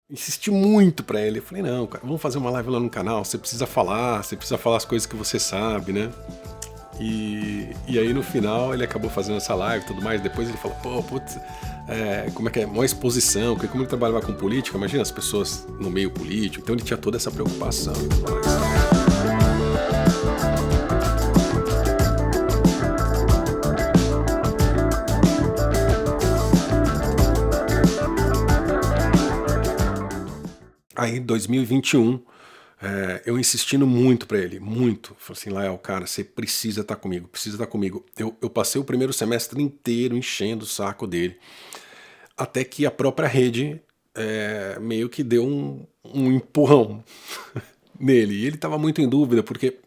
insisti muito pra ele. Eu falei, não, cara, vamos fazer uma live lá no canal, você precisa falar as coisas que você sabe, né? E aí no final ele acabou fazendo essa live e tudo mais. Depois ele falou, pô, putz, como é que é? Maior exposição, porque como ele trabalhava com política, imagina as pessoas no meio político, então ele tinha toda essa preocupação. Aí em 2021, eu insistindo muito pra ele, muito. Falei assim, Lael, cara, você precisa estar comigo, precisa estar comigo. Eu passei o primeiro semestre inteiro enchendo o saco dele, até que a própria rede meio que deu um empurrão nele. E ele estava muito em dúvida, porque,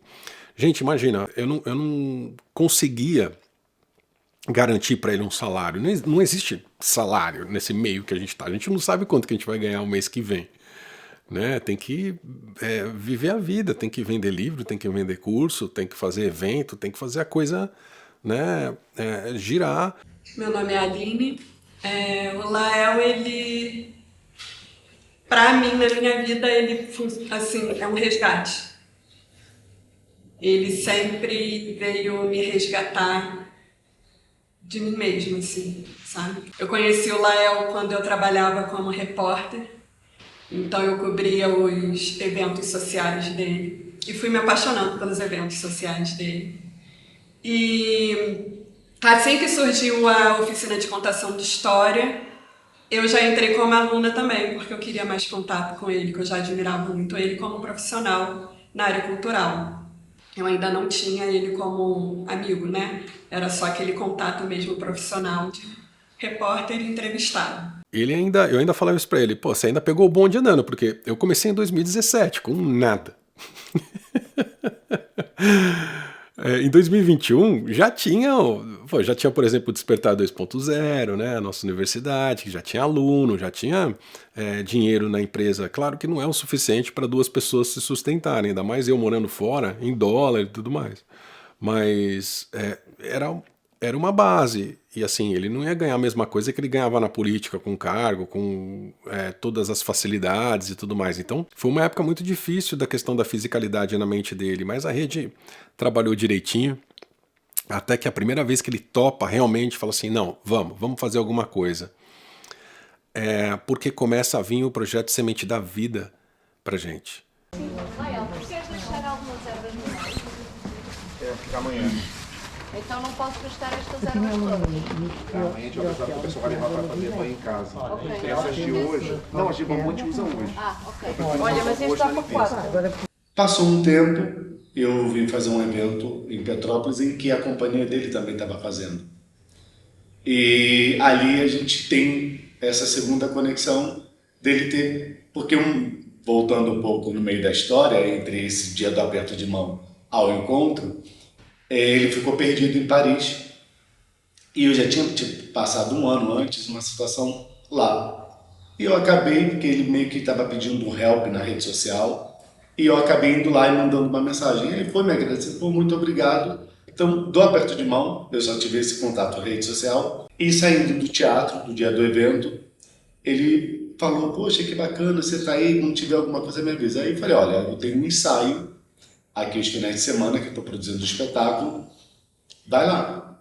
gente, imagina, eu não conseguia garantir para ele um salário. Não existe salário nesse meio que a gente tá. A gente não sabe quanto que a gente vai ganhar o mês que vem. Né? Tem que viver a vida, tem que vender livro, tem que vender curso, tem que fazer evento, tem que fazer a coisa, né, girar. Meu nome é Aline. O Lael, ele, pra mim, na minha vida, ele assim, é um resgate. Ele sempre veio me resgatar de mim mesmo, assim, sabe? Eu conheci o Lael quando eu trabalhava como repórter. Então eu cobria os eventos sociais dele e fui me apaixonando pelos eventos sociais dele. E assim que surgiu a oficina de contação de história, eu já entrei como aluna também, porque eu queria mais contato com ele, que eu já admirava muito ele como profissional na área cultural. Eu ainda não tinha ele como amigo, né? Era só aquele contato mesmo profissional de repórter e entrevistado. Eu ainda falava isso pra ele, pô, você ainda pegou o bonde andando, porque eu comecei em 2017, com nada. Em 2021 já tinha, por exemplo, o Despertar 2.0, né, a nossa universidade, que já tinha aluno, já tinha dinheiro na empresa. Claro que não é o suficiente para duas pessoas se sustentarem, ainda mais eu morando fora, em dólar e tudo mais. Mas era uma base. E assim, ele não ia ganhar a mesma coisa que ele ganhava na política, com cargo, com todas as facilidades e tudo mais. Então, foi uma época muito difícil da questão da fisicalidade na mente dele, mas a rede trabalhou direitinho, até que a primeira vez que ele topa realmente, fala assim, não, vamos fazer alguma coisa. Porque começa a vir o projeto Semente da Vida pra gente. Lael, queres deixar algumas ervas no meio? Fica amanhã. Então não posso gastar estas ervas todas. Amanhã a gente vai precisar que o pessoal vai levar para fazer banho em casa. Ok. Tem essas de hoje. Não, as de mamãe a gente usa hoje. Ok. Olha, mas este está para 4. Passou um tempo, eu vim fazer um evento em Petrópolis em que a companhia dele também estava fazendo. E ali a gente tem essa segunda conexão dele ter... Porque voltando um pouco no meio da história, entre esse dia do aperto de mão ao encontro, ele ficou perdido em Paris. E eu já tinha passado um ano antes uma situação lá. E eu acabei, porque ele meio que estava pedindo um help na rede social, e eu acabei indo lá e mandando uma mensagem. Ele foi me agradecer, pô, muito obrigado. Então, do aperto de mão, eu só tive esse contato na rede social. E saindo do teatro, do dia do evento, ele falou, poxa, que bacana, você tá aí, quando tiver alguma coisa me avisa. Aí eu falei, olha, eu tenho um ensaio aqui os finais de semana, que eu estou produzindo um espetáculo, vai lá.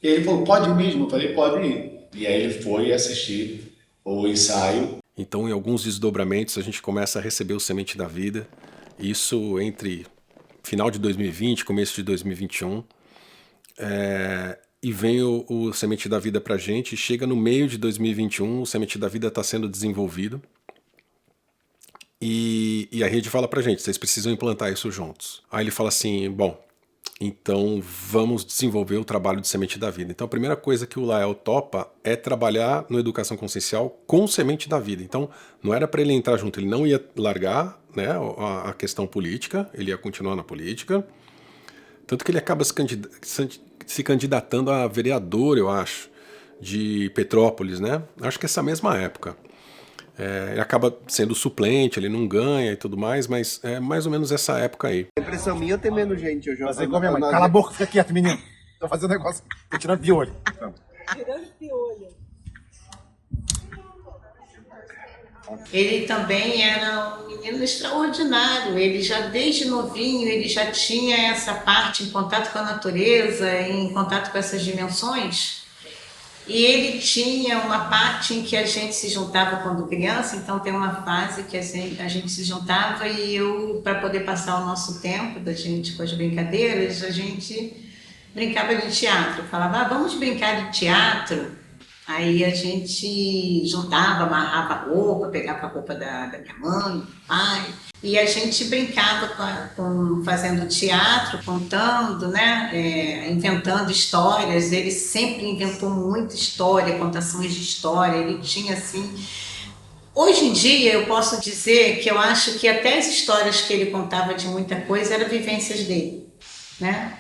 E ele falou, pode ir mesmo? Eu falei, pode ir. E aí ele foi assistir o ensaio. Então, em alguns desdobramentos, a gente começa a receber o Semente da Vida, isso entre final de 2020, começo de 2021, e vem o Semente da Vida pra gente, chega no meio de 2021, o Semente da Vida está sendo desenvolvido, e a rede fala pra gente, vocês precisam implantar isso juntos. Aí ele fala assim, bom, então vamos desenvolver o trabalho de Semente da Vida. Então a primeira coisa que o Lael topa é trabalhar no Educação Consciencial com Semente da Vida. Então não era para ele entrar junto, ele não ia largar, né, a questão política, ele ia continuar na política. Tanto que ele acaba se candidatando a vereador, eu acho, de Petrópolis, né? Acho que é essa mesma época. Ele acaba sendo suplente, ele não ganha e tudo mais, mas é mais ou menos essa época aí. A impressão minha tem menos gente. Eu já Fazer igual minha mãe. Cala a boca, fica quieto, menino. Tô fazendo negócio, tô tirando piolho. Tirando piolho. Ele também era um menino extraordinário, ele já desde novinho, ele já tinha essa parte em contato com a natureza, em contato com essas dimensões, e ele tinha uma parte em que a gente se juntava quando criança, então tem uma fase que a gente se juntava e eu, para poder passar o nosso tempo da gente com as brincadeiras, a gente brincava de teatro, falava, vamos brincar de teatro. Aí a gente juntava, amarrava a roupa, pegava a roupa da minha mãe, do pai, e a gente brincava fazendo teatro, contando, né, inventando histórias. Ele sempre inventou muita história, contações de história, ele tinha assim... Hoje em dia eu posso dizer que eu acho que até as histórias que ele contava de muita coisa eram vivências dele, né?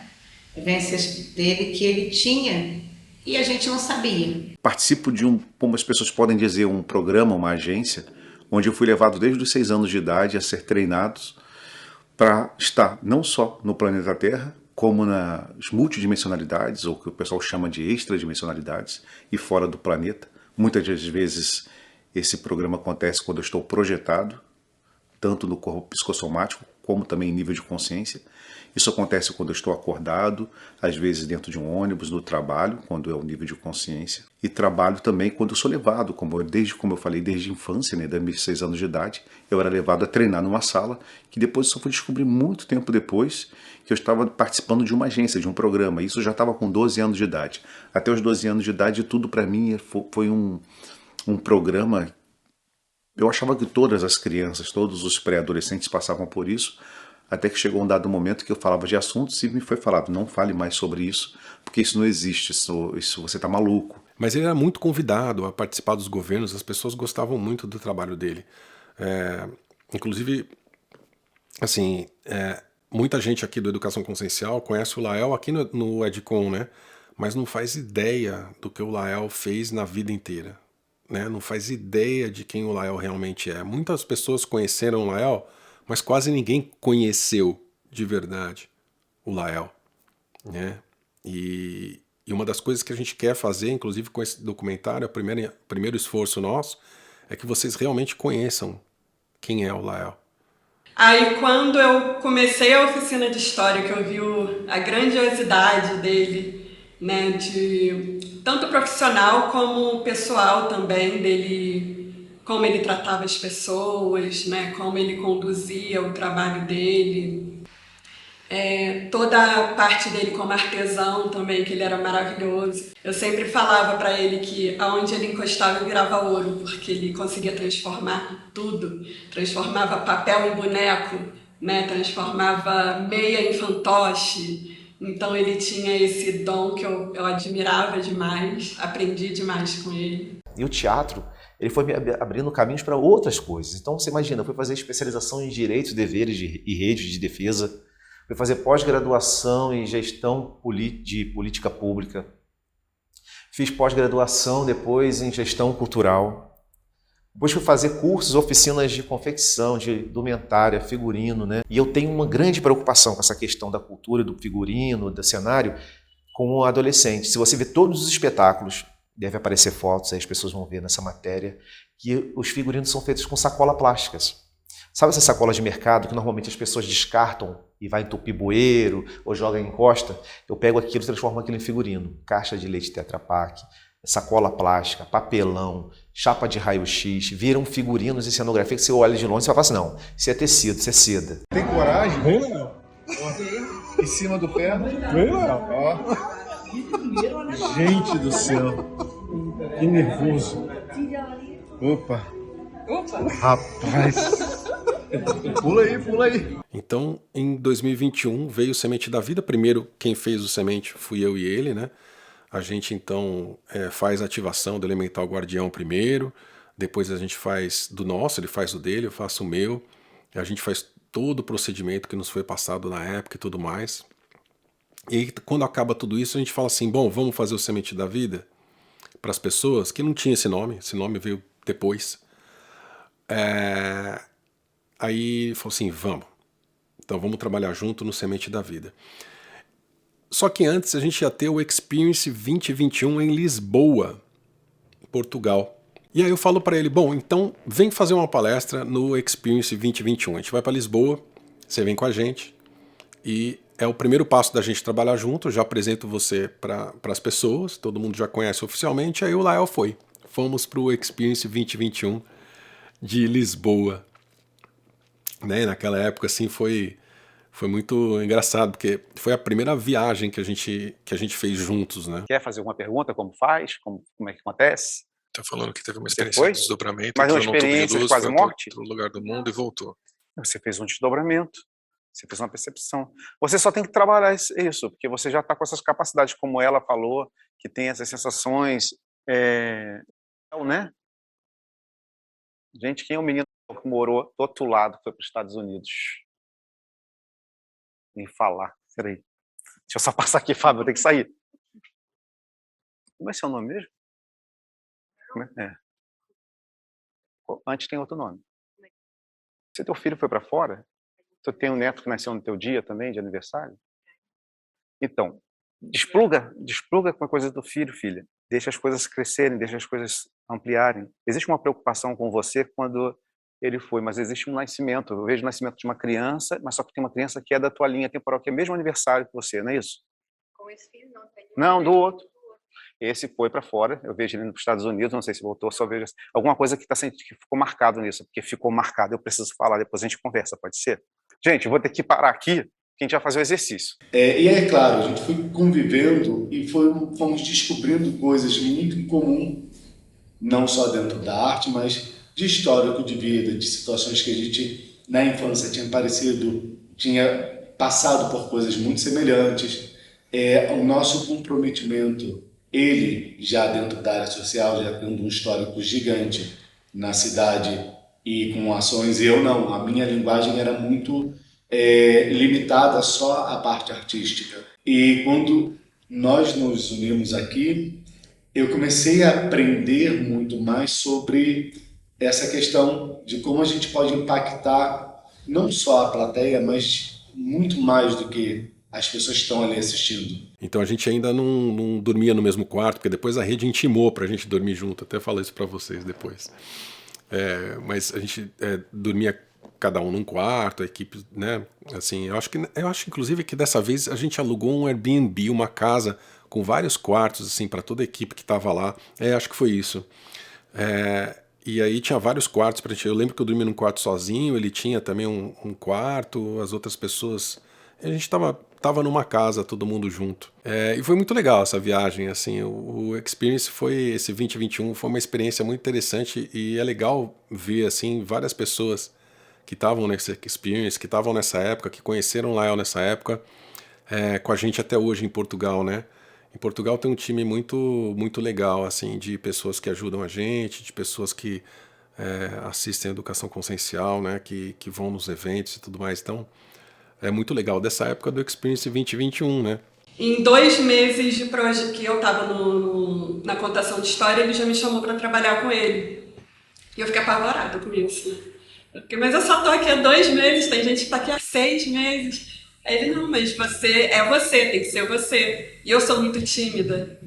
Vivências dele que ele tinha e a gente não sabia. Participo de como as pessoas podem dizer, um programa, uma agência, onde eu fui levado desde os 6 anos de idade a ser treinado para estar não só no planeta Terra, como nas multidimensionalidades, ou que o pessoal chama de extradimensionalidades, e fora do planeta. Muitas das vezes esse programa acontece quando eu estou projetado, tanto no corpo psicossomático, como também em nível de consciência. Isso acontece quando eu estou acordado, às vezes dentro de um ônibus, no trabalho, quando é o nível de consciência. E trabalho também quando eu sou levado, como eu falei, desde a infância, né, desde meus 6 anos de idade, eu era levado a treinar numa sala, que depois eu só fui descobrir muito tempo depois que eu estava participando de uma agência, de um programa. Isso eu já estava com 12 anos de idade. Até os 12 anos de idade, tudo para mim foi um programa. Eu achava que todas as crianças, todos os pré-adolescentes passavam por isso, até que chegou um dado momento que eu falava de assuntos e me foi falado, não fale mais sobre isso, porque isso não existe, isso você está maluco. Mas ele era muito convidado a participar dos governos, as pessoas gostavam muito do trabalho dele. Inclusive, assim, muita gente aqui do Educação Consciencial conhece o Lael aqui no Edcom, né? Mas não faz ideia do que o Lael fez na vida inteira. Né? Não faz ideia de quem o Lael realmente é. Muitas pessoas conheceram o Lael, mas quase ninguém conheceu de verdade o Lael, né? E uma das coisas que a gente quer fazer, inclusive com esse documentário, o primeiro esforço nosso, é que vocês realmente conheçam quem é o Lael. Aí quando eu comecei a oficina de história, que eu vi a grandiosidade dele, né, de tanto profissional como pessoal também, dele, como ele tratava as pessoas, né, como ele conduzia o trabalho dele, toda a parte dele como artesão também, que ele era maravilhoso. Eu sempre falava para ele que aonde ele encostava virava ouro, porque ele conseguia transformar tudo, transformava papel em boneco, né, transformava meia em fantoche. Então ele tinha esse dom que eu admirava demais, aprendi demais com ele. E o teatro, ele foi me abrindo caminhos para outras coisas. Então você imagina, eu fui fazer especialização em direitos, deveres e redes de defesa, fui fazer pós-graduação em gestão de política pública, fiz pós-graduação depois em gestão cultural, depois fui fazer cursos, oficinas de confecção, de indumentária, figurino, né? E eu tenho uma grande preocupação com essa questão da cultura, do figurino, do cenário, como adolescente. Se você vê todos os espetáculos, deve aparecer fotos, aí as pessoas vão ver nessa matéria, que os figurinos são feitos com sacola plásticas. Sabe essas sacolas de mercado que normalmente as pessoas descartam e vai entupir bueiro ou joga em encosta? Eu pego aquilo e transformo aquilo em figurino. Caixa de leite Tetra Pak, sacola plástica, papelão, chapa de raio-x, viram figurinos e cenografia que você olha de longe e você fala assim, não, isso é tecido, isso é seda. Tem coragem? Vem, Léo. Em cima do pé. Vem, Léo. Ó. Gente do céu. Que nervoso. Opa. Rapaz. Pula aí, pula aí. Então, em 2021, veio o Semente da Vida. Primeiro, quem fez o Semente fui eu e ele, né? A gente, então, faz a ativação do Elemental Guardião primeiro, depois a gente faz do nosso, ele faz o dele, eu faço o meu, a gente faz todo o procedimento que nos foi passado na época e tudo mais. E aí, quando acaba tudo isso, a gente fala assim, bom, vamos fazer o Semente da Vida para as pessoas, que não tinha esse nome veio depois. Aí falou assim, vamos. Então vamos trabalhar junto no Semente da Vida. Só que antes a gente ia ter o Experience 2021 em Lisboa, Portugal. E aí eu falo para ele, bom, então vem fazer uma palestra no Experience 2021. A gente vai para Lisboa, você vem com a gente e é o primeiro passo da gente trabalhar junto. Eu já apresento você para as pessoas, todo mundo já conhece oficialmente. Aí o Lael foi. Fomos para o Experience 2021 de Lisboa. Né? Naquela época assim foi muito engraçado, porque foi a primeira viagem que a gente fez juntos, né? Quer fazer alguma pergunta? Como faz? Como é que acontece? Tá falando que teve uma experiência Foi? de desdobramento, Mas uma entrou num tubo de experiência de luz, quase foi para morte? outro lugar do mundo e voltou. Você fez um desdobramento, você fez uma percepção. Você só tem que trabalhar isso, porque você já está com essas capacidades, como ela falou, que tem essas sensações, né? Gente, quem é o menino que morou do outro lado, foi para os Estados Unidos? Em falar, peraí. Deixa eu só passar aqui, Fábio, eu tenho que sair. Como é seu nome mesmo? Antes tem outro nome. Se teu filho foi para fora, tu tem um neto que nasceu no teu dia também, de aniversário? Então, despluga com a coisa do filho, filha. Deixa as coisas crescerem, deixa as coisas ampliarem. Existe uma preocupação com você quando ele foi, mas existe um nascimento. Eu vejo o nascimento de uma criança, mas só que tem uma criança que é da tua linha temporal, que é mesmo aniversário que você, não é isso? Com esse filho não tem. Não, do outro. Esse foi para fora, eu vejo ele indo para os Estados Unidos, não sei se voltou, só vejo alguma coisa que ficou marcado nisso, porque ficou marcado, eu preciso falar, depois a gente conversa, pode ser? Gente, eu vou ter que parar aqui, que a gente vai fazer o exercício. E é claro, a gente foi convivendo e fomos descobrindo coisas muito em comum, não só dentro da arte, mas de histórico de vida, de situações que a gente, na infância, tinha passado por coisas muito semelhantes. O nosso comprometimento, ele já dentro da área social, já tendo um histórico gigante na cidade e com ações, eu não, a minha linguagem era muito limitada só à parte artística. E quando nós nos unimos aqui, eu comecei a aprender muito mais sobre essa questão de como a gente pode impactar não só a plateia, mas muito mais do que as pessoas que estão ali assistindo. Então a gente ainda não dormia no mesmo quarto, porque depois a rede intimou pra gente dormir junto, até falo isso pra vocês depois. Mas a gente dormia cada um num quarto, a equipe, né? Assim, eu acho inclusive que dessa vez a gente alugou um Airbnb, uma casa com vários quartos, assim, para toda a equipe que estava lá. Acho que foi isso. E aí tinha vários quartos pra gente. Eu lembro que eu dormia num quarto sozinho, ele tinha também um quarto, as outras pessoas. A gente tava numa casa, todo mundo junto. E foi muito legal essa viagem, assim. O Experience esse 2021 foi uma experiência muito interessante e é legal ver, assim, várias pessoas que estavam nesse Experience, que estavam nessa época, que conheceram o Lael nessa época, com a gente até hoje em Portugal, né? Em Portugal tem um time muito, muito legal, assim, de pessoas que ajudam a gente, de pessoas que assistem a educação consciencial, né? Que vão nos eventos e tudo mais. Então, é muito legal dessa época do Experience 2021, né? Em 2 meses de projeto que eu estava na contação de história, ele já me chamou para trabalhar com ele. E eu fiquei apavorada com isso. Mas eu só tô aqui há 2 meses, tem gente que tá aqui há 6 meses. Aí ele, não, mas você, tem que ser você. E eu sou muito tímida.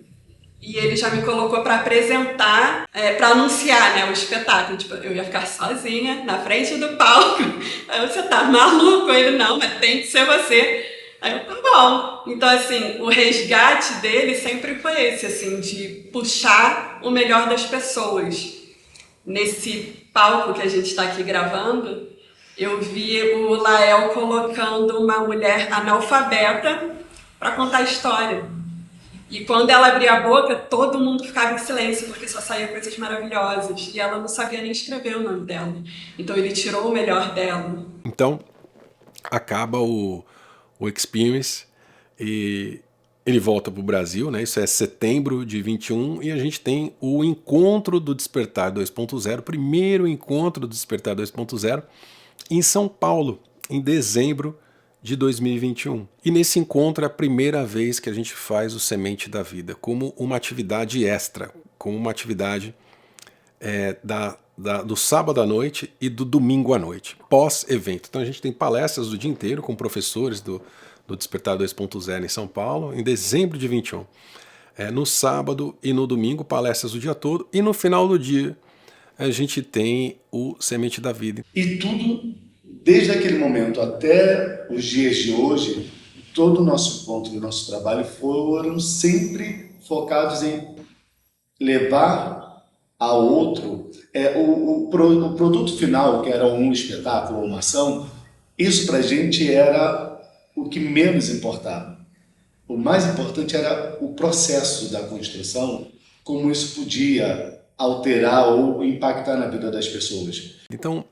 E ele já me colocou para apresentar, para anunciar, né, o espetáculo. Tipo, eu ia ficar sozinha na frente do palco. Aí você tá maluco? Ele, não, mas tem que ser você. Aí eu, tá bom. Então, assim, o resgate dele sempre foi esse, assim, de puxar o melhor das pessoas. Nesse palco que a gente está aqui gravando, eu vi o Lael colocando uma mulher analfabeta para contar a história. E quando ela abria a boca, todo mundo ficava em silêncio, porque só saía coisas maravilhosas. E ela não sabia nem escrever o nome dela. Então ele tirou o melhor dela. Então, acaba o Experience e ele volta para o Brasil, né? Isso é setembro de 21 e a gente tem o encontro do Despertar 2.0, primeiro encontro do Despertar 2.0 em São Paulo, em dezembro de 2021. E nesse encontro é a primeira vez que a gente faz o Semente da Vida como uma atividade extra, como uma atividade do sábado à noite e do domingo à noite, pós-evento. Então a gente tem palestras o dia inteiro com professores do Despertar 2.0 em São Paulo, em dezembro de 21. No sábado e no domingo, palestras o dia todo, e no final do dia a gente tem o Semente da Vida. E tudo, desde aquele momento até os dias de hoje, todo o nosso encontro e o nosso trabalho foram sempre focados em levar ao outro o produto final, que era um espetáculo ou uma ação. Isso para a gente era o que menos importava. O mais importante era o processo da construção, como isso podia alterar ou impactar na vida das pessoas. Então,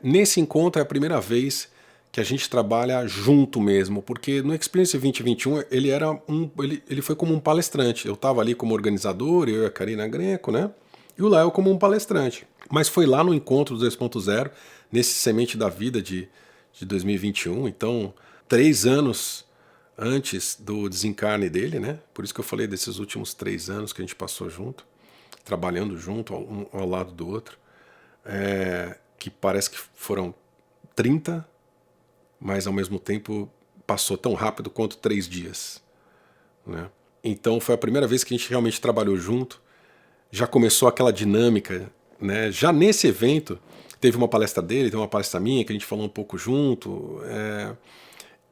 nesse encontro é a primeira vez que a gente trabalha junto mesmo, porque no Experience 2021 ele foi como um palestrante. Eu estava ali como organizador, eu e a Karina Greco, né? E o Léo como um palestrante. Mas foi lá no encontro do 2.0, nesse Semente da Vida de 2021, então 3 anos antes do desencarne dele, né? Por isso que eu falei desses últimos 3 anos que a gente passou junto, trabalhando junto, um ao lado do outro, que parece que foram 30, mas ao mesmo tempo passou tão rápido quanto 3 dias, né? Então foi a primeira vez que a gente realmente trabalhou junto, já começou aquela dinâmica, né? Já nesse evento teve uma palestra dele, teve uma palestra minha que a gente falou um pouco junto,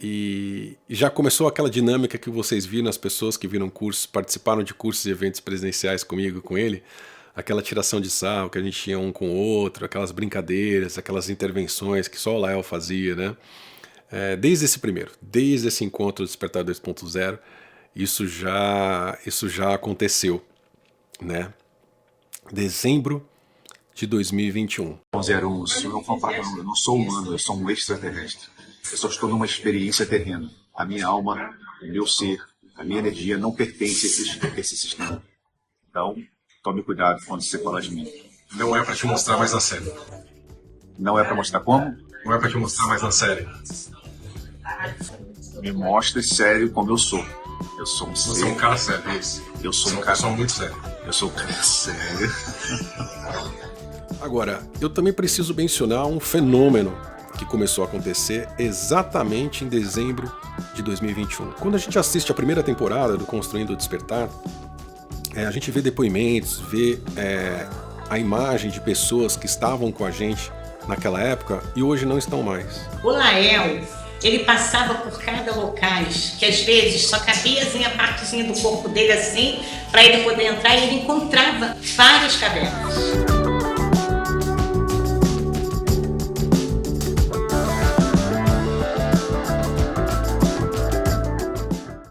e já começou aquela dinâmica que vocês viram, as pessoas que viram cursos, participaram de cursos e eventos presenciais comigo e com ele, aquela tiração de sarro que a gente tinha um com o outro, aquelas brincadeiras, aquelas intervenções que só o Lael fazia, né? Desde esse encontro do Despertar 2.0, isso já aconteceu, né? Dezembro de 2021. 01, o senhor é um fanfarrão, eu não sou humano, eu sou um extraterrestre. Eu só estou numa experiência terrena. A minha alma, o meu ser, a minha energia não pertence a esse sistema. Então, tome cuidado quando você falar de mim. Não é pra te mostrar mais na série. Não é pra mostrar como? Não é pra te mostrar mais na série. Me mostre sério como eu sou. Eu sou um ser. Você é um cara sério, é isso? Eu sou um cara muito sério. Eu sou um cara sério. Agora, eu também preciso mencionar um fenômeno que começou a acontecer exatamente em dezembro de 2021. Quando a gente assiste a primeira temporada do Construindo o Despertar, a gente vê depoimentos, vê a imagem de pessoas que estavam com a gente naquela época e hoje não estão mais. O Lael, ele passava por cada locais, que às vezes só cabia assim, a partezinha do corpo dele assim, para ele poder entrar, e ele encontrava várias cavernas.